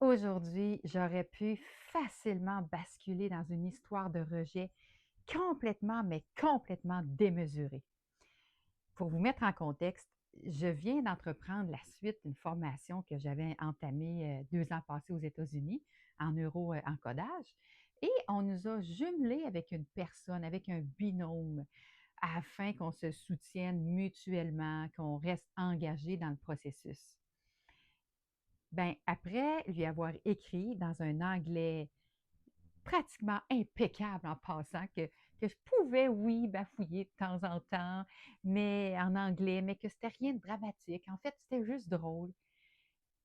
Aujourd'hui, j'aurais pu facilement basculer dans une histoire de rejet complètement, mais complètement démesurée. Pour vous mettre en contexte, je viens d'entreprendre la suite d'une formation que j'avais entamée 2 ans passés aux États-Unis en encodage et on nous a jumelés avec une personne, avec un binôme, afin qu'on se soutienne mutuellement, qu'on reste engagé dans le processus. Ben, après lui avoir écrit dans un anglais pratiquement impeccable en passant, que je pouvais, oui, bafouiller de temps en temps, mais en anglais, mais que c'était rien de dramatique. En fait, c'était juste drôle.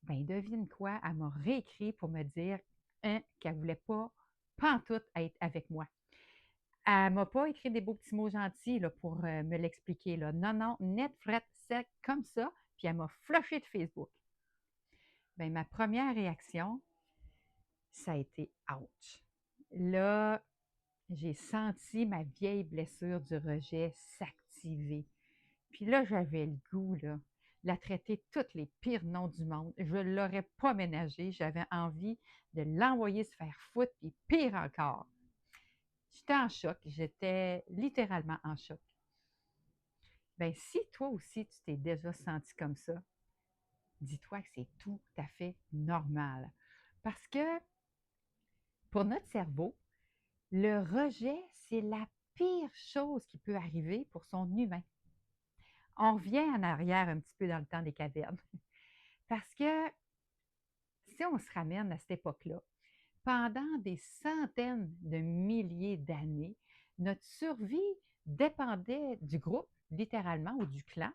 Ben, devine quoi? Elle m'a réécrit pour me dire qu'elle ne voulait pas pantoute être avec moi. Elle ne m'a pas écrit des beaux petits mots gentils là, pour me l'expliquer. Là. Non, non, net, fret, sec, comme ça. Puis elle m'a flushé de Facebook. Ben, ma première réaction, ça a été ouch. Là, j'ai senti ma vieille blessure du rejet s'activer. Puis là, j'avais le goût, là, de la traiter tous les pires noms du monde. Je ne l'aurais pas ménagé. J'avais envie de l'envoyer se faire foutre, puis pire encore. J'étais en choc. J'étais littéralement en choc. Ben, si toi aussi, tu t'es déjà senti comme ça, dis-toi que c'est tout à fait normal. Parce que pour notre cerveau, le rejet, c'est la pire chose qui peut arriver pour son humain. On revient en arrière un petit peu dans le temps des cavernes. Parce que si on se ramène à cette époque-là, pendant des centaines de milliers d'années, notre survie dépendait du groupe, littéralement, ou du clan.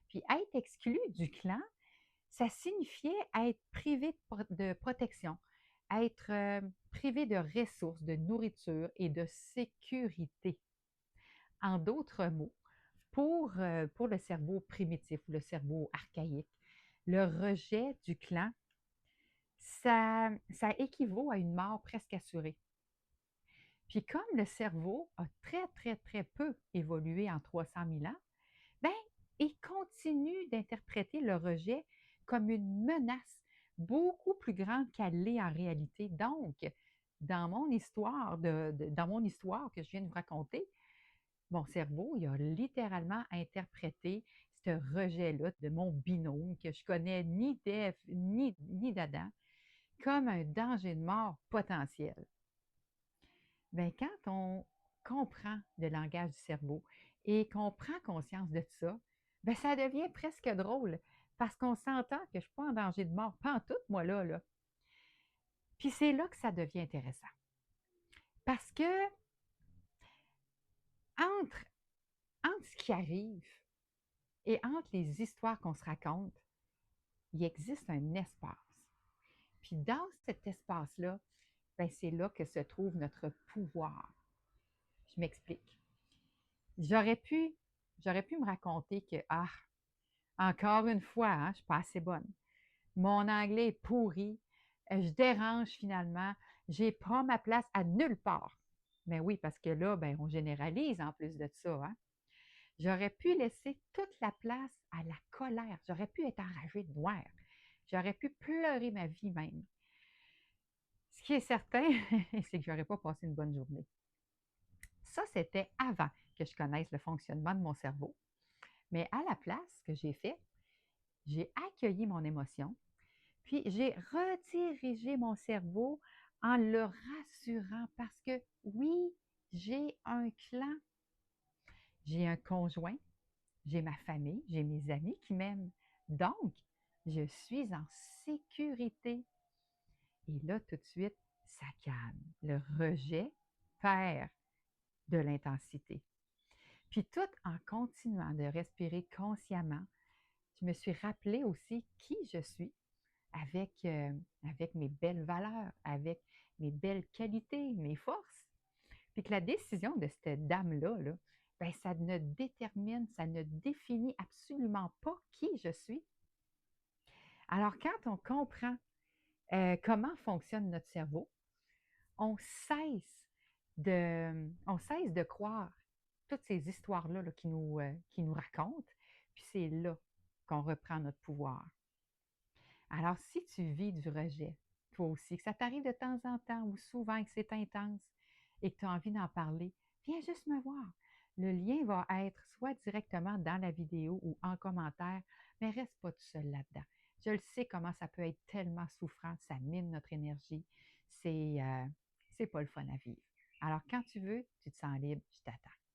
Puis être exclu du clan, ça signifiait être privé de protection, être privé de ressources, de nourriture et de sécurité. En d'autres mots, pour le cerveau primitif ou le cerveau archaïque, le rejet du clan, ça équivaut à une mort presque assurée. Puis comme le cerveau a très, très, très peu évolué en 300 000 ans, ben, il continue d'interpréter le rejet comme une menace beaucoup plus grande qu'elle l'est en réalité. Donc, dans mon histoire que je viens de vous raconter, mon cerveau, il a littéralement interprété ce rejet-là de mon binôme que je connais ni d'Ève ni d'Adam comme un danger de mort potentiel. Bien, quand on comprend le langage du cerveau et qu'on prend conscience de ça, bien, ça devient presque drôle parce qu'on s'entend que je ne suis pas en danger de mort, pas en tout, moi là. Puis c'est là que ça devient intéressant. Parce que entre, entre ce qui arrive et entre les histoires qu'on se raconte, il existe un espace. Puis dans cet espace-là, ben c'est là que se trouve notre pouvoir. Je m'explique. J'aurais pu, j'aurais pu me raconter que, encore une fois, je ne suis pas assez bonne. Mon anglais est pourri, je dérange finalement, j'ai pas ma place à nulle part. Mais oui, parce que là, ben, on généralise en plus de ça. Hein? J'aurais pu laisser toute la place à la colère. J'aurais pu être enragée de noir. J'aurais pu pleurer ma vie même. Ce qui est certain, c'est que je n'aurais pas passé une bonne journée. Ça, c'était avant que je connaisse le fonctionnement de mon cerveau. Mais à la place, ce que j'ai fait, j'ai accueilli mon émotion, puis j'ai redirigé mon cerveau en le rassurant parce que oui, j'ai un clan, j'ai un conjoint, j'ai ma famille, j'ai mes amis qui m'aiment. Donc, je suis en sécurité. Et là, tout de suite, ça calme. Le rejet perd de l'intensité. Puis tout en continuant de respirer consciemment, je me suis rappelé aussi qui je suis avec mes belles valeurs, avec mes belles qualités, mes forces. Puis que la décision de cette dame-là, là, ben, ça ne détermine, ça ne définit absolument pas qui je suis. Alors, quand on comprend comment fonctionne notre cerveau, on cesse on cesse de croire toutes ces histoires-là là, qui nous racontent, puis c'est là qu'on reprend notre pouvoir. Alors, si tu vis du rejet, toi aussi, que ça t'arrive de temps en temps ou souvent et que c'est intense et que tu as envie d'en parler, viens juste me voir. Le lien va être soit directement dans la vidéo ou en commentaire, mais reste pas tout seul là-dedans. Je le sais comment ça peut être tellement souffrant, ça mine notre énergie. C'est, c'est pas le fun à vivre. Alors, quand tu veux, tu te sens libre, je t'attends.